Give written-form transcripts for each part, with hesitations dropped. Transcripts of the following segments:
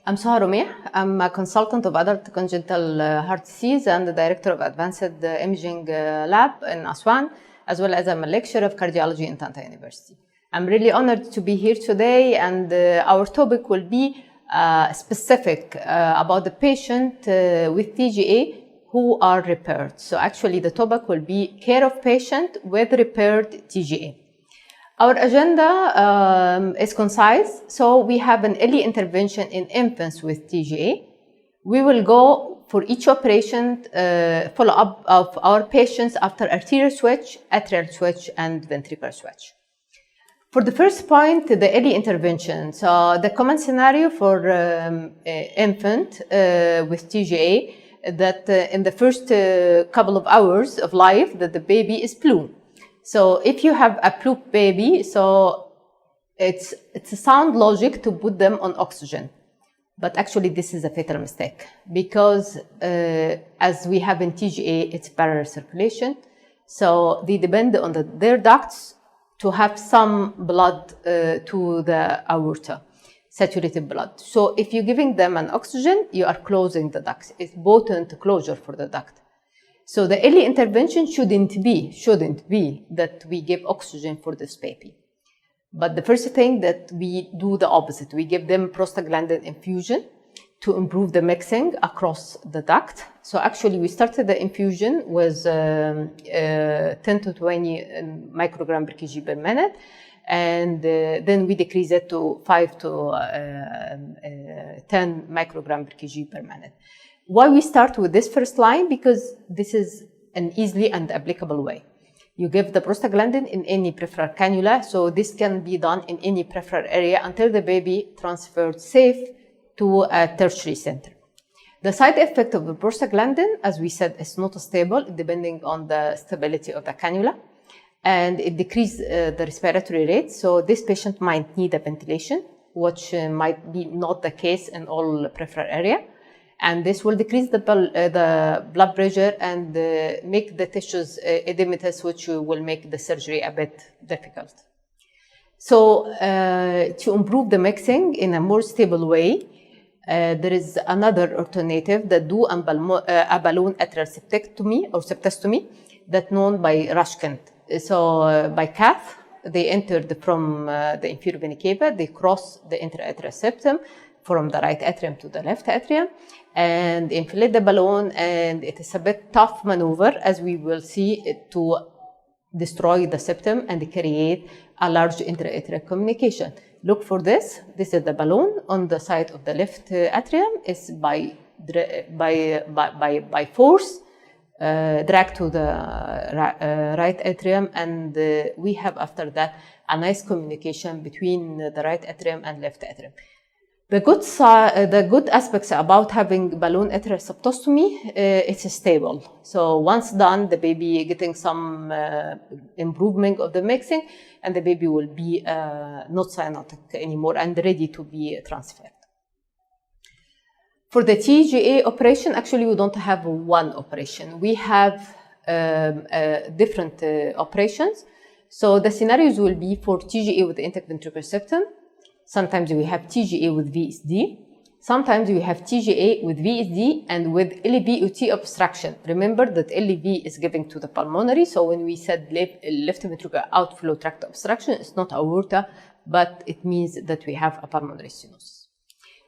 I'm Soha Romeih. I'm a consultant of adult congenital heart disease and the director of Advanced Imaging Lab in Aswan, as well as I'm a lecturer of cardiology in Tanta University. I'm really honored to be here today, and our topic will be specific about the patient with TGA who are repaired. So actually the topic will be care of patient with repaired TGA. Our agenda is concise, so we have an early intervention in infants with TGA. We will go for each operation, follow-up of our patients after arterial switch, atrial switch, and ventricular switch. For the first point, the early intervention. So the common scenario for infant with TGA that in the first couple of hours of life that the baby is plume. So if you have a plume baby, so it's a sound logic to put them on oxygen. But actually this is a fatal mistake because as we have in TGA, it's parallel circulation. So they depend on their ducts to have some blood to the aorta, saturated blood. So if you're giving them an oxygen, you are closing the ducts. It's potent closure for the duct. So the early intervention shouldn't be that we give oxygen for this baby. But the first thing that we do the opposite. We give them prostaglandin infusion to improve the mixing across the duct. So actually we started the infusion with 10 to 20 microgram per kg per minute. And then we decrease it to 5 to 10 microgram per kg per minute. Why we start with this first line? Because this is an easily and applicable way. You give the prostaglandin in any peripheral cannula, so this can be done in any peripheral area until the baby transferred safe to a tertiary center. The side effect of the prostaglandin, as we said, is not stable depending on the stability of the cannula, and it decreases the respiratory rate. So this patient might need a ventilation, which might be not the case in all peripheral area. And this will decrease the blood pressure and make the tissues edematous, which will make the surgery a bit difficult. So to improve the mixing in a more stable way, there is another alternative that do a balloon atrial septectomy or septostomy that's known by Rashkent. So by cath, they entered from the inferior vena cava, they cross the intra-atrial septum from the right atrium to the left atrium and inflate the balloon, and it is a bit tough maneuver, as we will see, to destroy the septum and create a large intra-atrial communication. Look for this. This is the balloon on the side of the left atrium. Is by force dragged to the right atrium, and we have after that a nice communication between the right atrium and left atrium. The good aspects about having balloon atrial septostomy, it's stable. So once done, the baby getting some improvement of the mixing, and the baby will be not cyanotic anymore and ready to be transferred. For the TGA operation, actually we don't have one operation. We have different operations. So the scenarios will be for TGA with the intact ventricular septum. Sometimes we have TGA with VSD. Sometimes we have TGA with VSD and with LVOT obstruction. Remember that LV is given to the pulmonary. So when we said left ventricular outflow tract obstruction, it's not aorta, but it means that we have a pulmonary stenosis.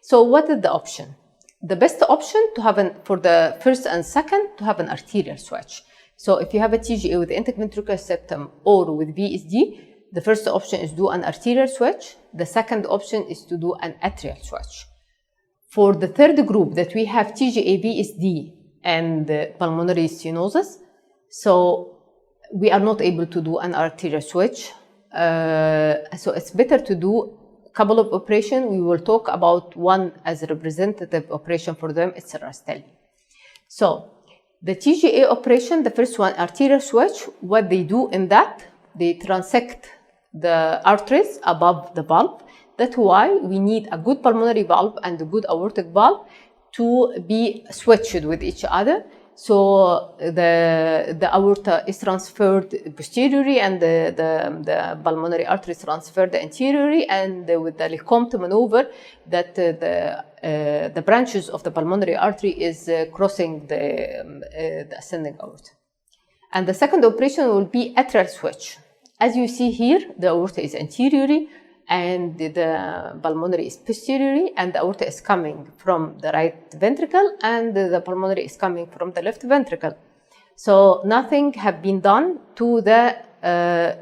So what is the option? The best option to have for the first and second, to have an arterial switch. So if you have a TGA with the intact ventricular septum or with VSD, the first option is do an arterial switch. The second option is to do an atrial switch. For the third group that we have TGA, VSD, and pulmonary stenosis, so we are not able to do an arterial switch. So it's better to do a couple of operations. We will talk about one as a representative operation for them. It's a Rastelli. So the TGA operation, the first one, arterial switch, what they do in that, they transect the arteries above the valve. That's why we need a good pulmonary valve and a good aortic valve to be switched with each other. So the aorta is transferred posteriorly, and the pulmonary artery is transferred anteriorly, and with the Lecomte maneuver, that the branches of the pulmonary artery is crossing the ascending aorta. And the second operation will be atrial switch. As you see here, the aorta is anteriorly, and the pulmonary is posteriorly, and the aorta is coming from the right ventricle, and the pulmonary is coming from the left ventricle. So nothing have been done to the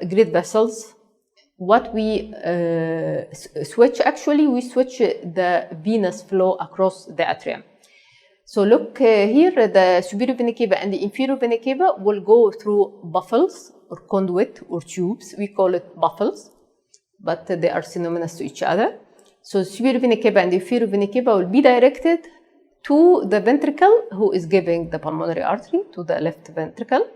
great vessels. What we switch, actually, we switch the venous flow across the atrium. So look here, the superior vena cava and the inferior vena cava will go through baffles or conduit or tubes. We call it baffles, but they are synonymous to each other. So superior vena cava and inferior vena cava will be directed to the ventricle, who is giving the pulmonary artery to the left ventricle,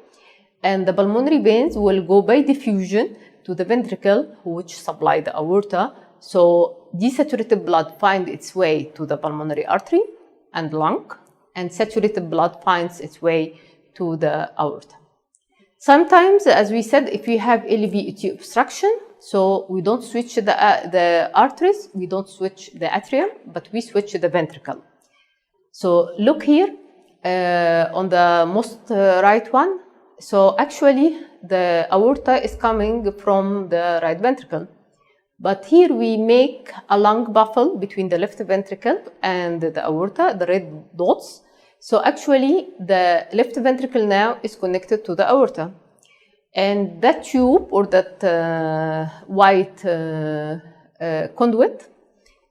and the pulmonary veins will go by diffusion to the ventricle, which supply the aorta. So desaturated blood finds its way to the pulmonary artery and lung, and saturated blood finds its way to the aorta. Sometimes, as we said, if you have LVOT obstruction, so we don't switch the arteries, we don't switch the atrium, but we switch the ventricle. So look here on the most right one. So actually the aorta is coming from the right ventricle, but here we make a lung baffle between the left ventricle and the aorta, the red dots. So actually the left ventricle now is connected to the aorta, and that tube or that white conduit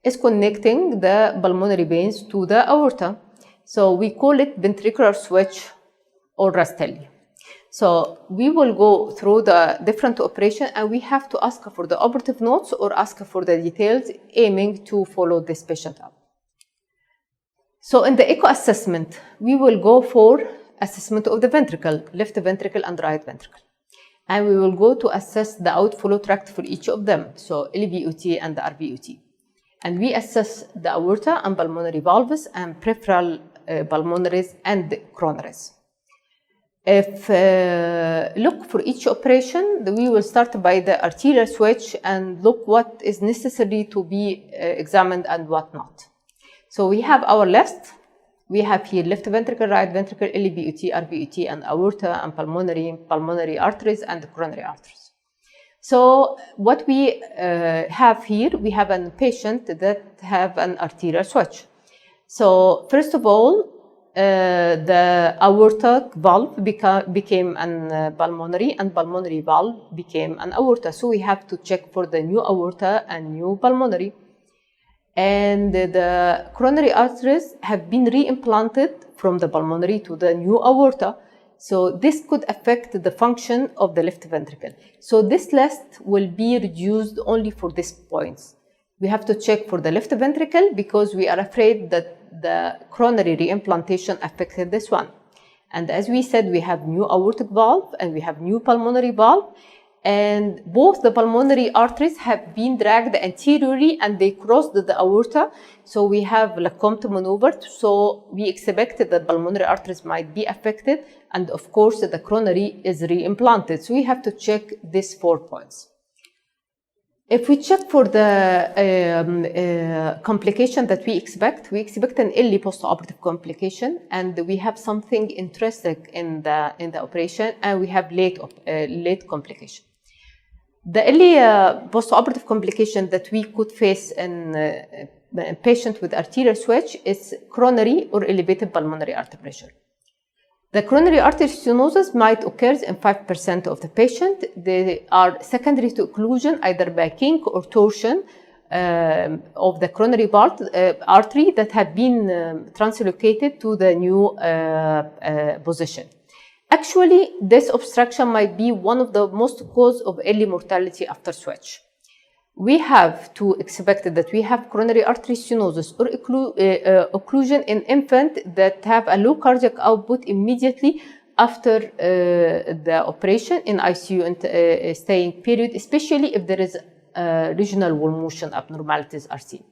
is connecting the pulmonary veins to the aorta. So we call it ventricular switch or Rastelli. So we will go through the different operations, and we have to ask for the operative notes or ask for the details, aiming to follow this patient up. So in the echo assessment, we will go for assessment of the ventricle, left ventricle and right ventricle. And we will go to assess the outflow tract for each of them, so LVOT and the RVOT. And we assess the aorta and pulmonary valves and peripheral pulmonaries and coronaries. If look for each operation, we will start by the arterial switch and look what is necessary to be examined and what not. So we have our list. We have here left ventricle, right ventricle, LVOT, RVOT, and aorta and pulmonary arteries and coronary arteries. So what we have here, we have a patient that have an arterial switch. So first of all, the aortic valve became an pulmonary, and pulmonary valve became an aorta. So we have to check for the new aorta and new pulmonary. And the coronary arteries have been reimplanted from the pulmonary to the new aorta. So this could affect the function of the left ventricle. So this list will be reduced only for these points. We have to check for the left ventricle because we are afraid that the coronary reimplantation affected this one. And as we said, we have new aortic valve and we have new pulmonary valve. And both the pulmonary arteries have been dragged anteriorly and they crossed the aorta. So we have Lecomte maneuver. So we expected that pulmonary arteries might be affected. And of course, the coronary is reimplanted. So we have to check these 4 points. If we check for the complication that we expect an early postoperative complication, and we have something intrinsic in the operation, and we have late complication. The early postoperative complication that we could face in a patient with arterial switch is coronary or elevated pulmonary artery pressure. The coronary artery stenosis might occur in 5% of the patient. They are secondary to occlusion, either by kink or torsion of the coronary artery that have been translocated to the new position. Actually, this obstruction might be one of the most cause of early mortality after switch. We have to expect that we have coronary artery stenosis or occlusion in infant that have a low cardiac output immediately after the operation in ICU and staying period, especially if there is regional wall motion abnormalities are seen.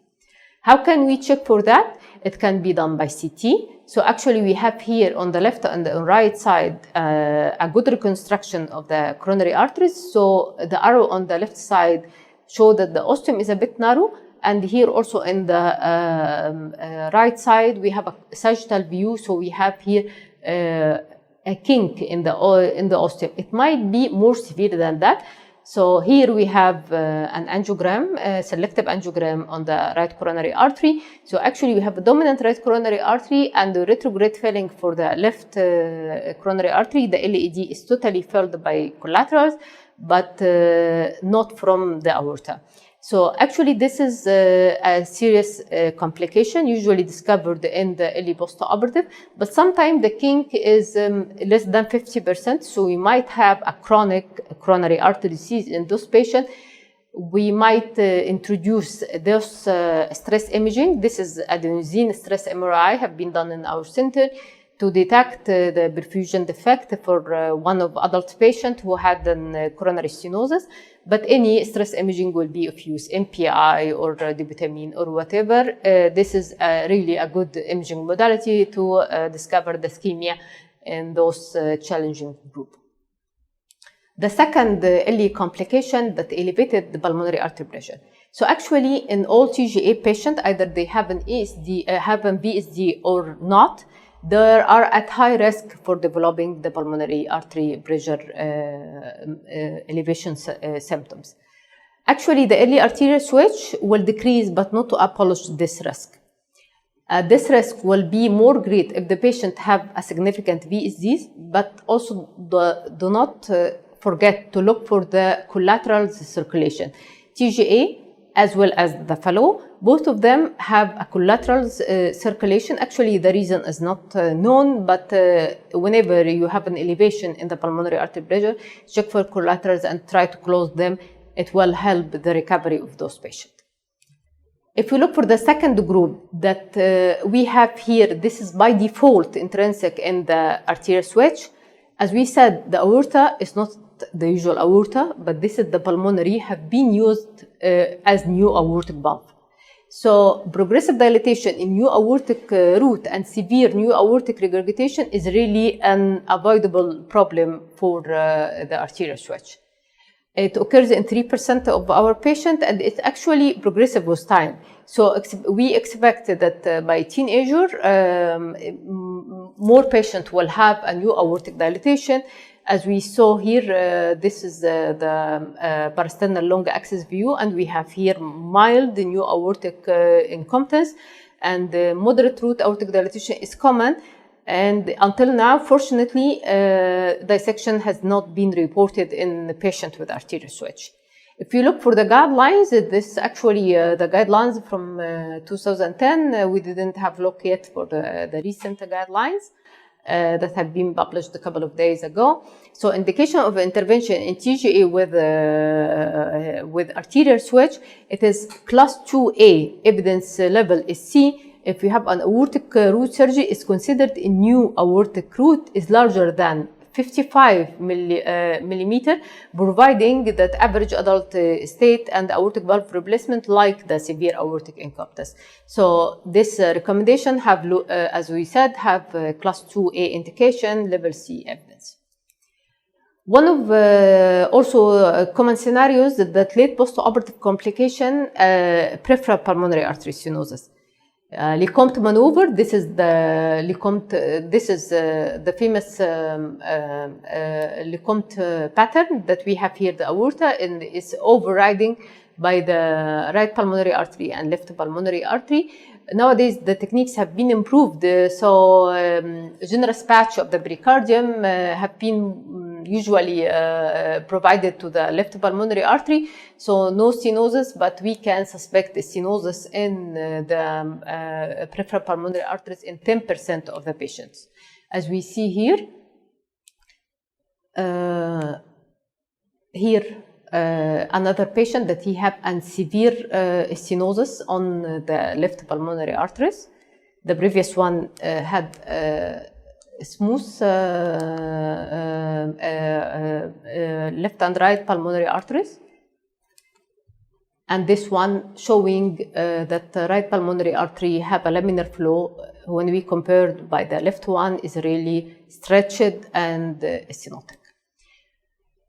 How can we check for that? It can be done by CT. So actually we have here on the left and the right side a good reconstruction of the coronary arteries. So the arrow on the left side show that the ostium is a bit narrow, and here also in the right side we have a sagittal view. So we have here a kink in the ostium. It might be more severe than that. So here we have an angiogram, selective angiogram on the right coronary artery. So actually we have a dominant right coronary artery and the retrograde filling for the left coronary artery. The LAD is totally filled by collaterals, but not from the aorta. So actually this is a serious complication usually discovered in the early postoperative, but sometimes the kink is less than 50%. So we might have a chronic coronary artery disease in those patients. We might introduce those stress imaging. This is adenosine stress MRI have been done in our center to detect the perfusion defect for one of adult patients who had an coronary stenosis. But any stress imaging will be of use, MPI or dobutamine or whatever. This is really a good imaging modality to discover the ischemia in those challenging group. The second early complication that elevated the pulmonary artery pressure. So actually in all TGA patients, either they have an VSD or not, they are at high risk for developing the pulmonary artery pressure elevation symptoms. Actually, the early arterial switch will decrease, but not to abolish this risk. This risk will be more great if the patient have a significant VSDs, but also do not forget to look for the collateral circulation. TGA as well as the fellow, both of them have a collateral circulation. Actually, the reason is not known, but whenever you have an elevation in the pulmonary artery pressure, check for collaterals and try to close them. It will help the recovery of those patients. If we look for the second group that we have here, this is by default intrinsic in the arterial switch. As we said, the aorta is not the usual aorta, but this is the pulmonary, have been used as new aortic valve. So progressive dilatation in new aortic root and severe new aortic regurgitation is really an avoidable problem for the arterial switch. It occurs in 3% of our patients, and it's actually progressive with time. So we expect that by teenager, more patients will have a new aortic dilatation. As we saw here, this is the parasternal long axis view, and we have here mild new aortic incompetence, and moderate root aortic dilatation is common. And until now, fortunately, dissection has not been reported in the patient with arterial switch. If you look for the guidelines, this actually the guidelines from 2010. We didn't have look yet for the recent guidelines that have been published a couple of days ago. So indication of intervention in TGA with arterial switch, it is class 2A, evidence level is C. If you have an aortic root surgery, is considered a new aortic root is larger than 55 millimeter, providing that average adult state and aortic valve replacement like the severe aortic incompetence. So this recommendation have, as we said, have class 2A indication, level C evidence. One of also common scenarios that late postoperative complication, peripheral pulmonary artery stenosis. Lecomte maneuver. This is the Lecomte. This is the famous Lecomte pattern that we have here. The aorta and is overriding by the right pulmonary artery and left pulmonary artery. Nowadays, the techniques have been improved. So generous patch of the pericardium have been usually provided to the left pulmonary artery. So no stenosis, but we can suspect the stenosis in the peripheral pulmonary arteries in 10% of the patients. As we see here, another patient that he had a severe stenosis on the left pulmonary arteries. The previous one had smooth left and right pulmonary arteries. and this one showing that the right pulmonary artery have a laminar flow when we compared by the left one is really stretched and stenotic.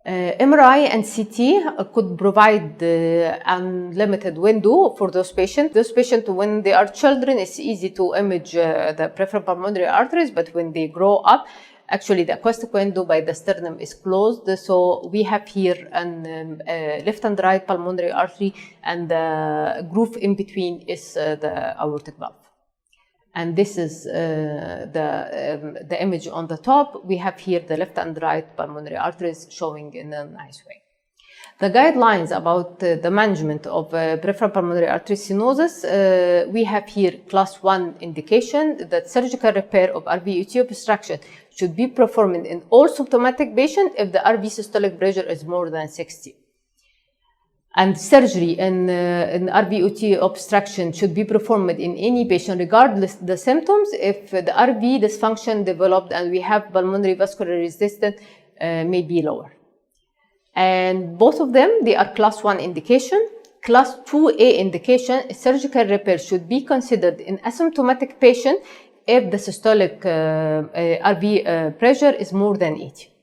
MRI and CT could provide unlimited window for those patients. Those patients, when they are children, it's easy to image the peripheral pulmonary arteries, but when they grow up, actually the acoustic window by the sternum is closed. So we have here an left and right pulmonary artery, and the groove in between is the aortic valve. And this is the image on the top. We have here the left and right pulmonary arteries showing in a nice way. The guidelines about the management of peripheral pulmonary artery stenosis, we have here class 1 indication that surgical repair of RVOT obstruction should be performed in all symptomatic patients if the RV systolic pressure is more than 60. And surgery in RVOT obstruction should be performed in any patient regardless the symptoms if the RV dysfunction developed and we have pulmonary vascular resistance may be lower. And both of them, they are class 1 indication. Class 2A indication, surgical repair should be considered in asymptomatic patient if the systolic RV pressure is more than 80.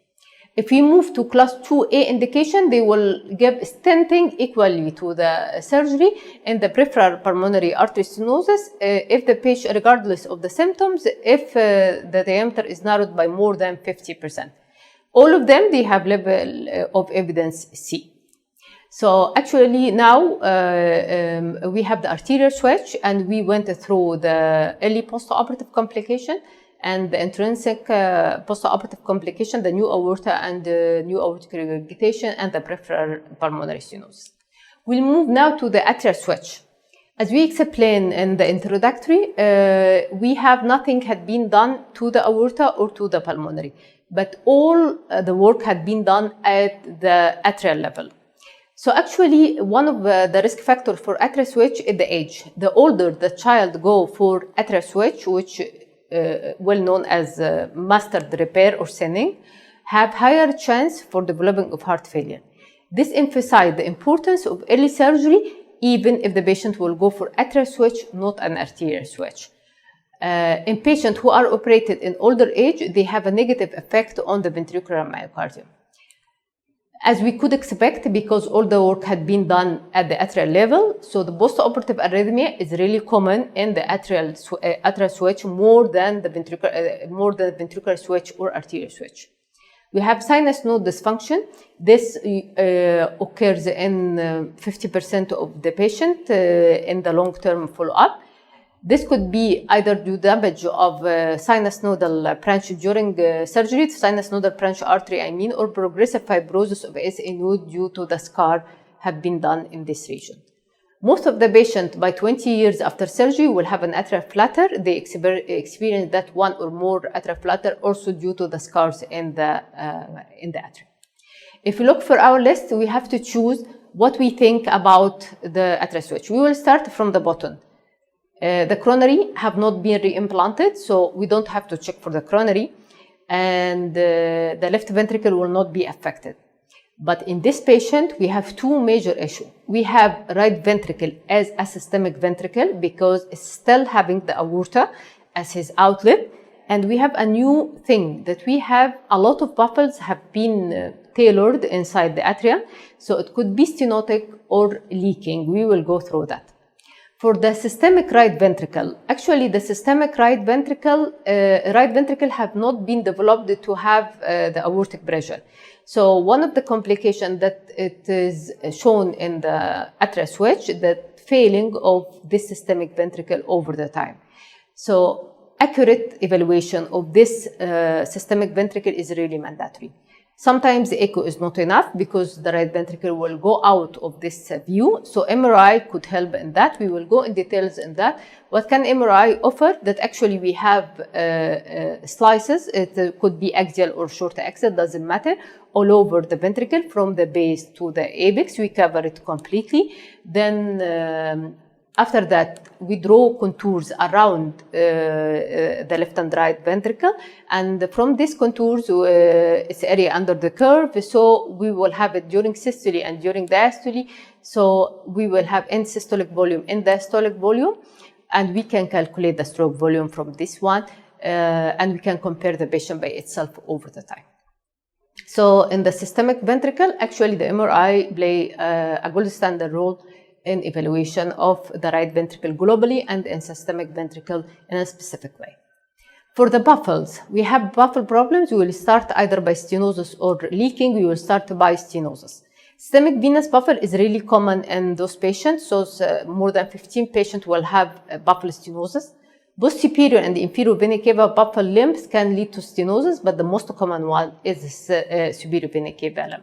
If we move to class 2A indication, they will give stenting equally to the surgery in the peripheral pulmonary artery stenosis if the patient, regardless of the symptoms, if the diameter is narrowed by more than 50%. All of them, they have level of evidence C. So actually now we have the arterial switch, and we went through the early postoperative complication and the intrinsic postoperative complication, the new aorta and the new aortic regurgitation, and the peripheral pulmonary stenosis. We'll move now to the atrial switch. As we explained in the introductory, we have nothing had been done to the aorta or to the pulmonary, but all the work had been done at the atrial level. So actually, one of the risk factors for atrial switch is the age. The older the child go for atrial switch, which well known as mastered repair or thinning, have higher chance for developing of heart failure. This emphasizes the importance of early surgery, even if the patient will go for atrial switch, not an arterial switch. In patients who are operated in older age, they have a negative effect on the ventricular myocardium. As we could expect, because all the work had been done at the atrial level, so the postoperative arrhythmia is really common in the atrial switch more than the ventricular switch or arterial switch. We have sinus node dysfunction. This occurs in 50% of the patient in the long-term follow-up. This could be either due to damage of sinus nodal branch during surgery, sinus nodal branch artery, or progressive fibrosis of SA node due to the scar have been done in this region. Most of the patients by 20 years after surgery will have an atrial flutter. They experience that one or more atrial flutter also due to the scars in the atrium. If we look for our list, we have to choose what we think about the atrial switch. We will start from the bottom. The coronary have not been reimplanted, so we don't have to check for the coronary, and the left ventricle will not be affected. But in this patient, we have two major issues. We have right ventricle as a systemic ventricle because it's still having the aorta as his outlet, and we have a new thing that we have a lot of baffles have been tailored inside the atria, so it could be stenotic or leaking. We will go through that. For the systemic right ventricle, actually the systemic right ventricle have not been developed to have the aortic pressure. So one of the complications that it is shown in the atrial switch, that failing of this systemic ventricle over the time. So accurate evaluation of this systemic ventricle is really mandatory. Sometimes the echo is not enough because the right ventricle will go out of this view. So MRI could help in that. We will go in details in that. What can MRI offer? That actually we have slices. It could be axial or short axial, doesn't matter, all over the ventricle from the base to the apex. We cover it completely. Then After that, we draw contours around the left and right ventricle, and from these contours, it's area under the curve. So we will have it during systole and during diastole. So we will have end systolic volume, end diastolic volume, and we can calculate the stroke volume from this one, and we can compare the patient by itself over the time. So in the systemic ventricle, actually the MRI play a gold standard role in evaluation of the right ventricle globally and in systemic ventricle in a specific way. For the baffles, we have baffle problems. We will start either by stenosis or leaking. We will start by stenosis. Systemic venous baffle is really common in those patients. So more than 15 patients will have baffle stenosis. Both superior and inferior vena cava baffle limbs can lead to stenosis, but the most common one is superior vena cava limb.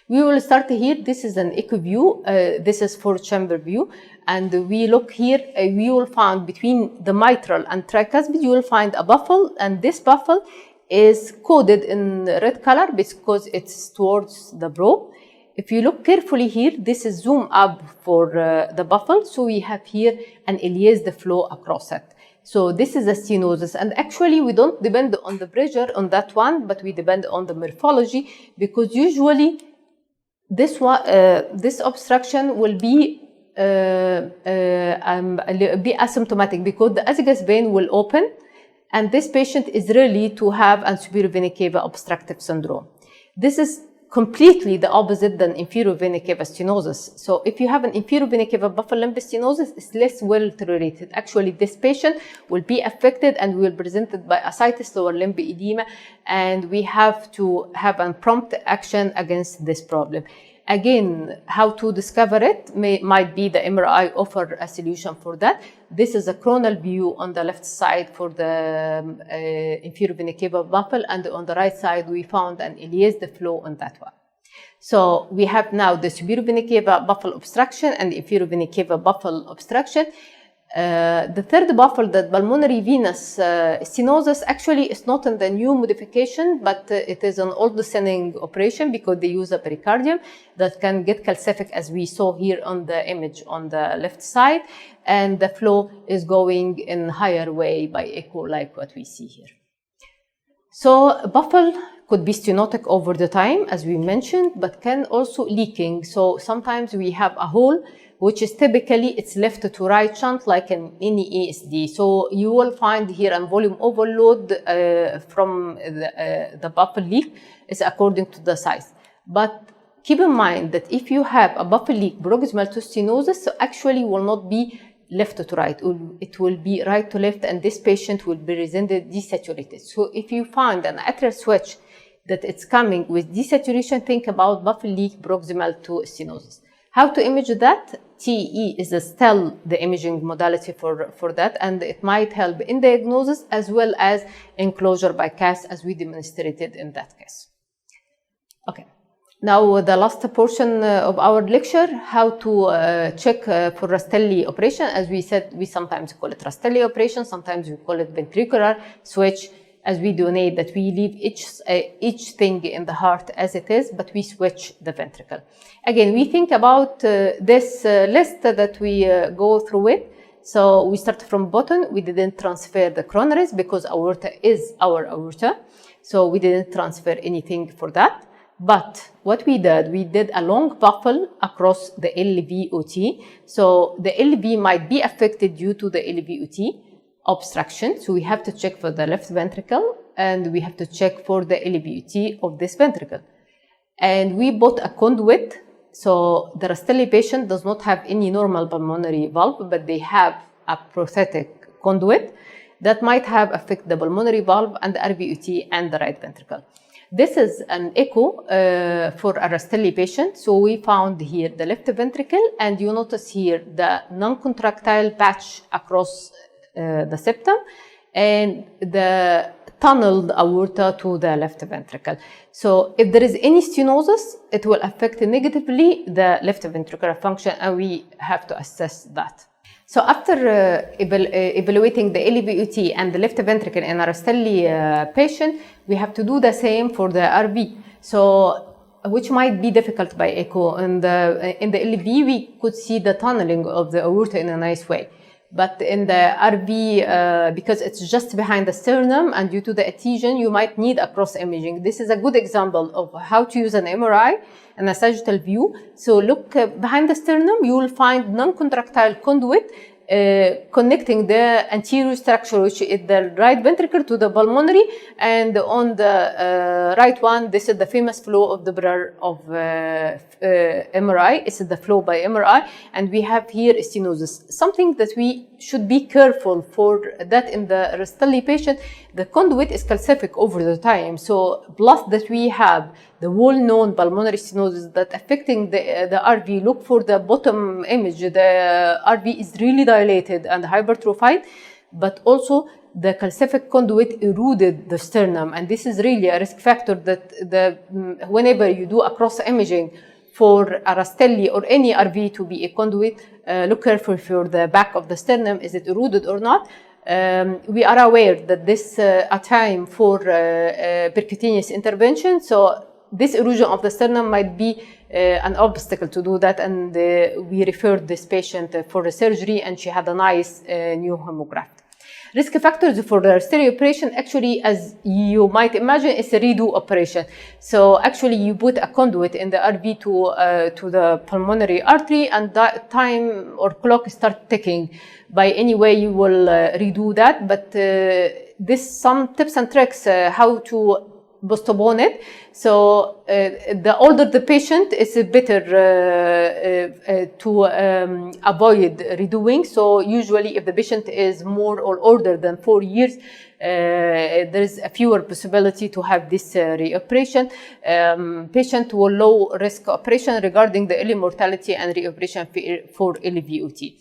We will start here. This is an echo view. This is 4-chamber view. And we look here, we will find between the mitral and tricuspid, you will find a baffle. And this baffle is coded in red color because it's towards the probe. If you look carefully here, this is zoom up for the baffle. So we have here an Elias flow across it. So this is a stenosis, and actually we don't depend on the pressure on that one, but we depend on the morphology, because usually this obstruction will be asymptomatic because the esophagus vein will open, and this patient is really to have a superior vena cava obstructive syndrome. This is completely the opposite than inferior vena cava stenosis. So if you have an inferior vena cava baffle limb stenosis, it's less well tolerated. Actually, this patient will be affected and will be presented by ascites, lower limb edema, and we have to have a prompt action against this problem. Again, how to discover it might be the MRI offer a solution for that. This is a coronal view on the left side for the inferior vena cava baffle, and on the right side we found an Elias flow on that one. So we have now the superior vena cava baffle obstruction and inferior vena cava baffle obstruction. The third baffle, the pulmonary venous stenosis, actually is not in the new modification, but it is an old descending operation because they use a pericardium that can get calcific, as we saw here on the image on the left side, and the flow is going in higher way by echo, like what we see here. So baffle could be stenotic over the time, as we mentioned, but can also leaking. So sometimes we have a hole, which is typically it's left to right shunt like in any ASD. So you will find here a volume overload from the baffle leak is according to the size. But keep in mind that if you have a baffle leak proximal to stenosis, so actually will not be left to right, it will be right to left, and this patient will be presented desaturated. So if you find an atrial switch that it's coming with desaturation, think about baffle leak proximal to stenosis. How to image that? TE is still the imaging modality for that, and it might help in diagnosis as well as enclosure by CAS, as we demonstrated in that case. Okay, now the last portion of our lecture, how to check for Rastelli operation. As we said, we sometimes call it Rastelli operation, sometimes we call it ventricular switch, as we donate that we leave each thing in the heart as it is, but we switch the ventricle. Again, we think about this list that we go through it. So we start from bottom. We didn't transfer the coronaries because aorta is our aorta. So we didn't transfer anything for that. But what we did a long baffle across the LVOT. So the LV might be affected due to the LVOT obstruction. So we have to check for the left ventricle, and we have to check for the LVOT of this ventricle. And we bought a conduit. So the Rastelli patient does not have any normal pulmonary valve, but they have a prosthetic conduit that might have affected the pulmonary valve and the RVOT and the right ventricle. This is an echo for a Rastelli patient. So we found here the left ventricle, and you notice here the non-contractile patch across the septum and the tunneled aorta to the left ventricle. So if there is any stenosis, it will affect negatively the left ventricular function, and we have to assess that. So after evaluating the LVOT and the left ventricle in a Rastelli patient, we have to do the same for the RV. So which might be difficult by echo. In the LV, we could see the tunneling of the aorta in a nice way. But in the RV, because it's just behind the sternum and due to the adhesion, you might need a cross imaging. This is a good example of how to use an MRI and a sagittal view. So look behind the sternum, you will find non-contractile conduit connecting the anterior structure, which is the right ventricle, to the pulmonary, and on the right one, this is the famous flow of the Doppler of MRI. This is the flow by MRI, and we have here stenosis. Something that we should be careful for that in the Rastelli patient, the conduit is calcific over the time. So plus that we have the well-known pulmonary stenosis that affecting the RV. Look for the bottom image. The RV is really dilated and hypertrophied, but also the calcific conduit eroded the sternum, and this is really a risk factor that whenever you do a cross imaging for a Rastelli or any RV to be a conduit, look carefully for the back of the sternum. Is it eroded or not? We are aware that this a time for percutaneous intervention, so this erosion of the sternum might be an obstacle to do that, and we referred this patient for a surgery, and she had a nice new homograft. Risk factors for the Rastelli operation, actually, as you might imagine, is a redo operation. So actually, you put a conduit in the RV to the pulmonary artery, and that time or clock start ticking. By any way, you will redo that. But this some tips and tricks how to postpone it. So the older the patient, it's better to avoid redoing. So usually if the patient is more or older than 4 years, there is a fewer possibility to have this reoperation. Patient with low risk operation regarding the early mortality and reoperation for LVOT.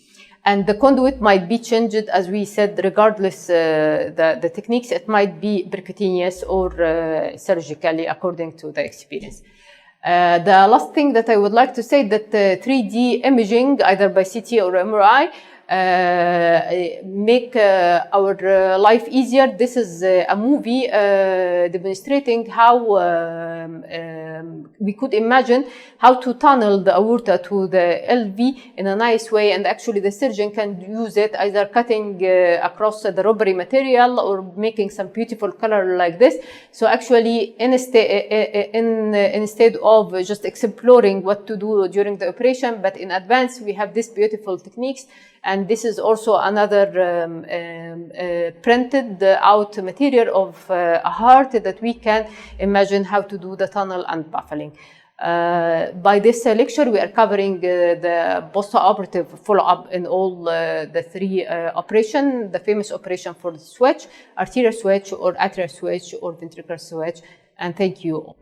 And the conduit might be changed, as we said, regardless the techniques. It might be percutaneous or surgically, according to the experience. The last thing that I would like to say that 3D imaging, either by CT or MRI, make our life easier. This is a movie demonstrating how we could imagine how to tunnel the aorta to the LV in a nice way, and actually the surgeon can use it either cutting across the rubbery material or making some beautiful color like this. So actually instead of just exploring what to do during the operation, but in advance we have these beautiful techniques. And this is also another printed out material of a heart that we can imagine how to do the tunnel and baffling. By this lecture, we are covering the post-operative follow-up in all the three operations, the famous operation for the switch, arterial switch or atrial switch or ventricular switch. And thank you.